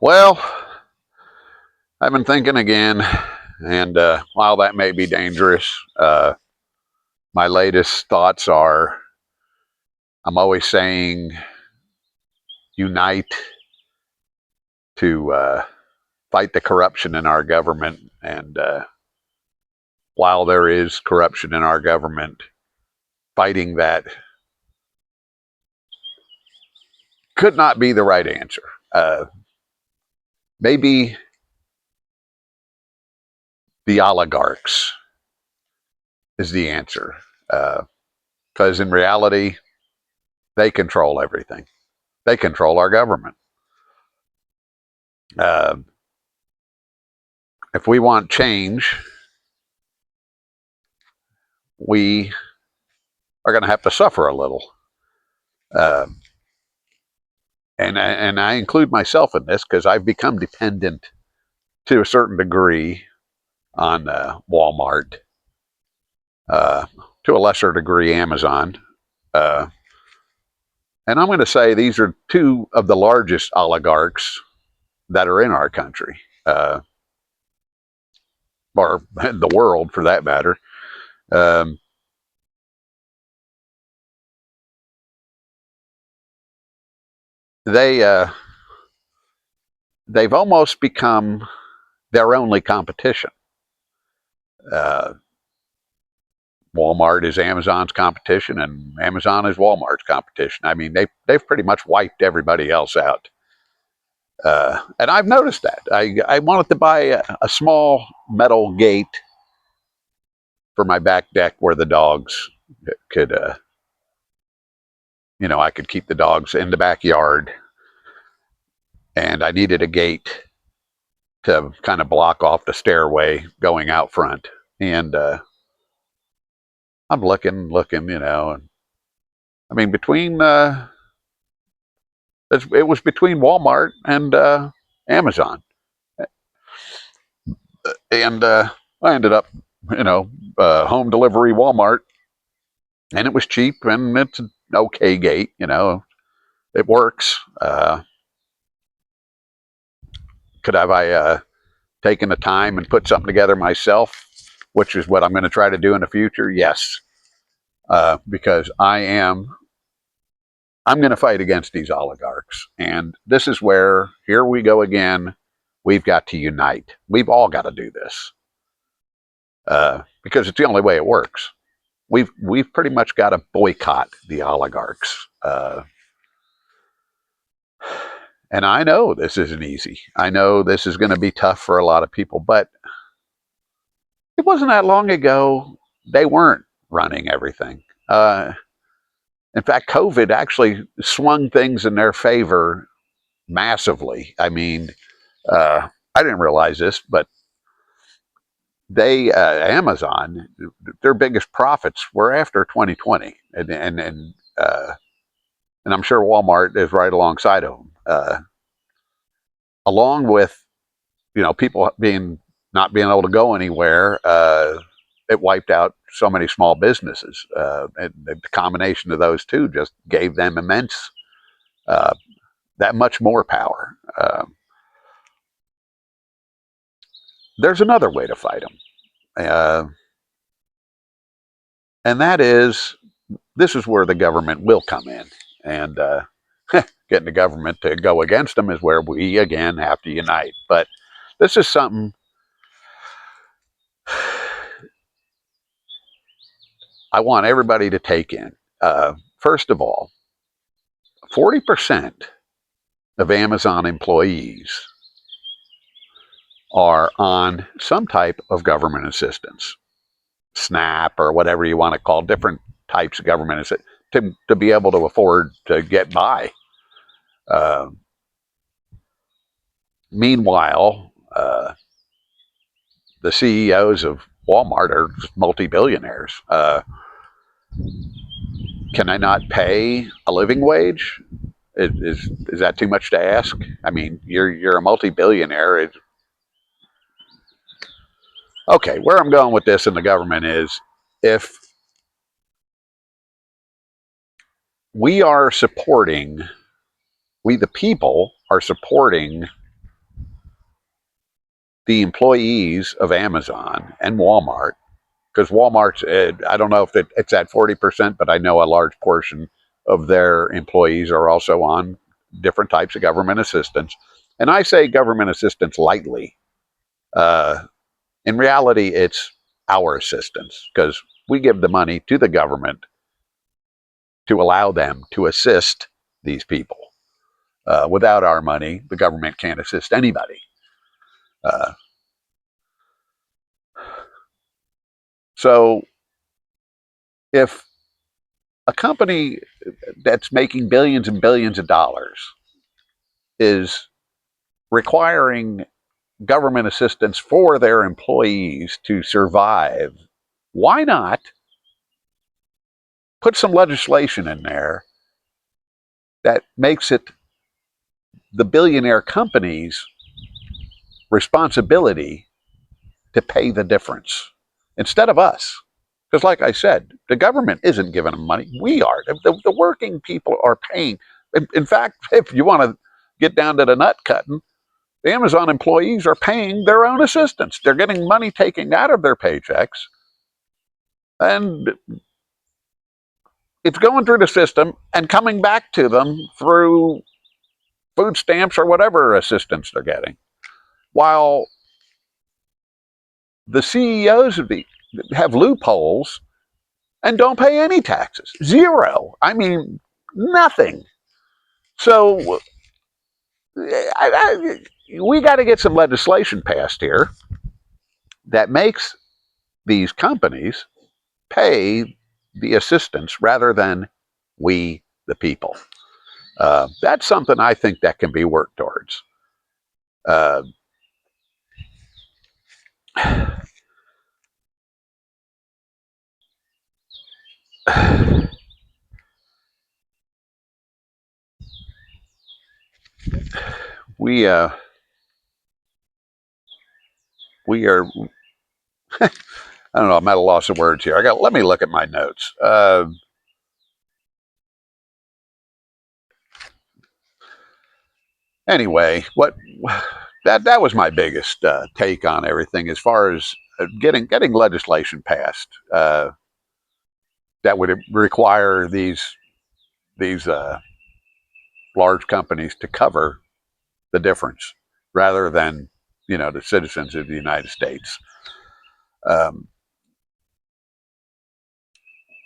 Well, I've been thinking again, and while that may be dangerous, my latest thoughts are I'm always saying unite to fight the corruption in our government. And while there is corruption in our government, fighting that could not be the right answer. Maybe the oligarchs is the answer. Because in reality, they control everything. They control our government. Uh, if we want change, we are going to have to suffer a little. Uh, and I include myself in this because I've become dependent to a certain degree on Walmart, uh, to a lesser degree Amazon. Uh, and I'm going to say these are two of the largest oligarchs that are in our country, or the world for that matter. Um, they they've almost become their only competition. Uh, Walmart is Amazon's competition, and Amazon is Walmart's competition. I mean, they've pretty much wiped everybody else out. And I've noticed that. I wanted to buy a small metal gate for my back deck where the dogs could, I could keep the dogs in the backyard, and I needed a gate to kind of block off the stairway going out front. And I'm looking, and I mean, it was between Walmart and Amazon, and I ended up, home delivery Walmart, and it was cheap, and it's an okay gate, it works. Could have I taken the time and put something together myself, which is what I'm going to try to do in the future? Yes, because I'm going to fight against these oligarchs. And this is where, here we go again, we've got to unite. We've all got to do this, because it's the only way it works. We've pretty much got to boycott the oligarchs. And I know this isn't easy. I know this is going to be tough for a lot of people, but it wasn't that long ago they weren't running everything. In fact, COVID actually swung things in their favor massively. I mean, I didn't realize this, but Amazon, their biggest profits were after 2020, and I'm sure Walmart is right alongside of them, along with people not being able to go anywhere. It wiped out so many small businesses, and the combination of those two just gave them immense, uh, that much more power. There's another way to fight them, and that is, this is where the government will come in, and getting the government to go against them is where we again have to unite. But this is something I want everybody to take in. First of all, 40% of Amazon employees are on some type of government assistance, SNAP or whatever you want to call different types of government assistance, to be able to afford to get by. Uh, Meanwhile, the CEOs of Walmart are multi-billionaires. Can I not pay a living wage? Is that too much to ask? I mean, you're a multi-billionaire. Okay, where I'm going with this in the government is, if we are supporting, we the people are supporting the employees of Amazon and Walmart, because Walmart's, I don't know if it's at 40%, but I know a large portion of their employees are also on different types of government assistance. And I say government assistance lightly. Uh, in reality, it's our assistance because we give the money to the government to allow them to assist these people. Without our money, the government can't assist anybody. Uh, so if a company that's making billions and billions of dollars is requiring government assistance for their employees to survive, why not put some legislation in there that makes it the billionaire companies' responsibility to pay the difference instead of us? Because, like I said, the government isn't giving them money. We are. The working people are paying. In fact, if you want to get down to the nut cutting, the Amazon employees are paying their own assistants. They're getting money taken out of their paychecks, and it's going through the system and coming back to them through food stamps or whatever assistance they're getting. While the CEOs have loopholes and don't pay any taxes. Zero. I mean, nothing. So we got to get some legislation passed here that makes these companies pay the assistants rather than we, the people. That's something I think that can be worked towards. Uh, we uh, we are. I don't know. I'm at a loss of words here. Let me look at my notes. Anyway, what that was my biggest take on everything as far as getting legislation passed that would require these large companies to cover the difference rather than the citizens of the United States. Um,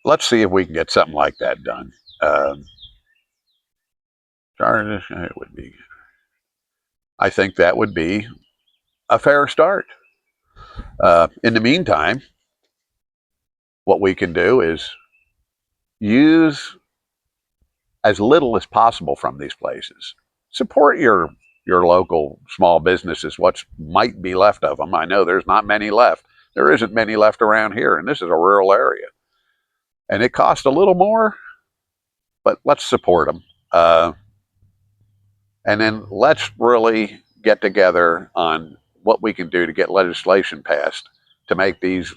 let's see if we can get something like that done. Um, it would be. I think that would be a fair start. In the meantime, what we can do is use as little as possible from these places. Support your local small businesses, what might be left of them. I know there's not many left. There isn't many left around here, and this is a rural area. And it costs a little more, but let's support them. And then let's really get together on what we can do to get legislation passed to make these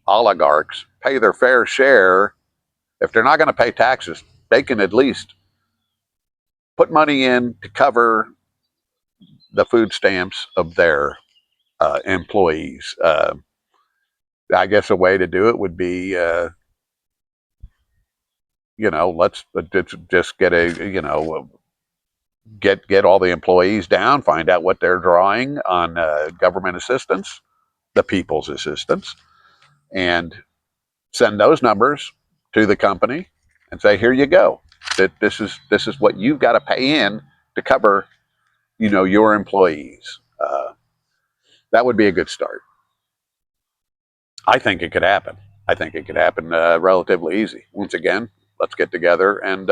oligarchs pay their fair share. If they're not going to pay taxes, they can at least put money in to cover the food stamps of their employees. I guess a way to do it would be, let's just get get all the employees down, find out what they're drawing on government assistance, the people's assistance, and send those numbers to the company and say, here you go. That this is what you've got to pay in to cover, your employees. That would be a good start. I think it could happen. I think it could happen relatively easy. Once again, let's get together and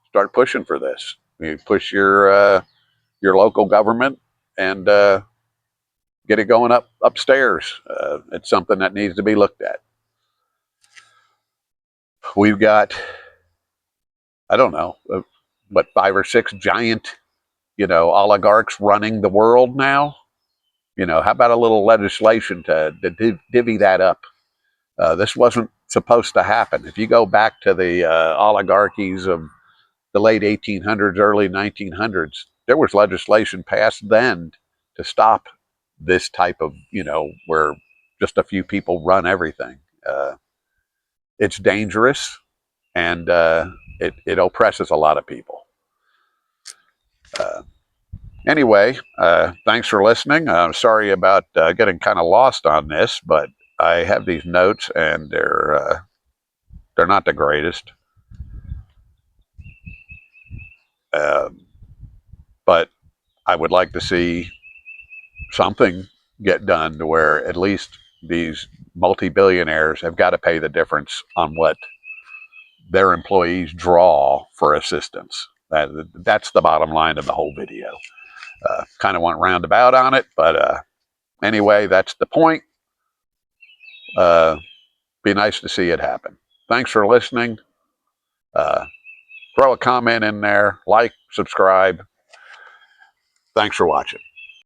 start pushing for this. You push your local government and get it going upstairs. It's something that needs to be looked at. We've got, I don't know, what, 5 or 6 giant, oligarchs running the world now. How about a little legislation to divvy that up? This wasn't supposed to happen. If you go back to the oligarchies of the late 1800s, early 1900s, there was legislation passed then to stop this type of, where just a few people run everything. It's dangerous, and it oppresses a lot of people. Uh, anyway, thanks for listening. I'm sorry about getting kind of lost on this, but I have these notes, and they're not the greatest. Um, but I would like to see something get done to where at least these multi-billionaires have got to pay the difference on what their employees draw for assistance. That's the bottom line of the whole video. Kind of went roundabout on it, but anyway, that's the point. Be nice to see it happen. Thanks for listening. Uh, throw a comment in there, like, subscribe. Thanks for watching.